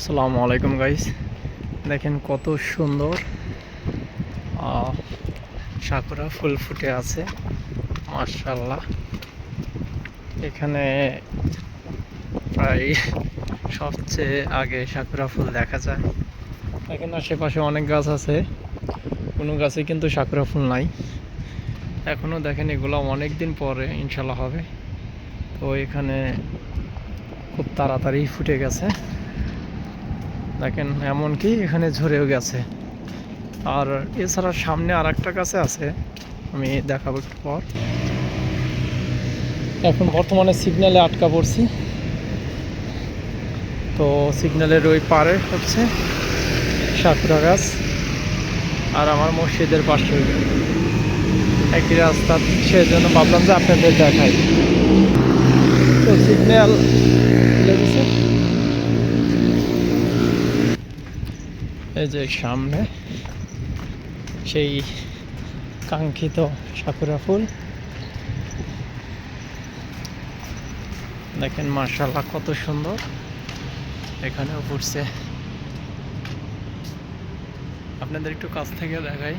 আসসালামু আলাইকুম গাইস, দেখেন কত সুন্দর সাকুরা ফুল ফুটে আছে। মাশাআল্লাহ, এখানে প্রায় সবচেয়ে আগে সাকুরা ফুল দেখা যায়। এখানে আশেপাশে অনেক গাছ আছে, কোনো গাছে কিন্তু সাকুরা ফুল নাই এখনো। দেখেন এগুলো অনেক দিন পরে ইনশাল্লাহ হবে। তো এখানে খুব তাড়াতাড়ি ফুটে গেছে, দেখেন এমনকি এখানে ঝরেও গেছে। আর এছাড়া সামনে আর একটা গাছে আছে, আমি দেখাবো একটু পর। এখন বর্তমানে সিগন্যালে আটকা পড়ছি, তো সিগন্যালের ওই পারে হচ্ছে সাকুরা গাছ, আর আমার মসজিদের পাশে একই রাস্তা, সেজন্য ভাবলাম যে আপনাদের দেখাই। তো সিগন্যাল লেগেছে, এই যে সামনে সেই কাঙ্ক্ষিত সাকুরা ফুল। দেখেন মাশাআল্লাহ কত সুন্দর, এখানেও ফুটছে। আপনাদের একটু কাছ থেকে দেখাই।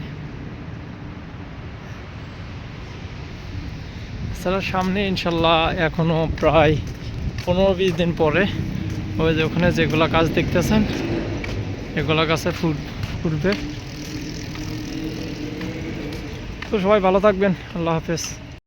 এছাড়া সামনে ইনশাল্লাহ এখনো প্রায় 15-20 দিন পরে ওই যে ওখানে যেগুলা গাছ দেখতেছেন এগুলা গাছে ফুটবে। তো সবাই ভালো থাকবেন, আল্লাহ হাফেজ।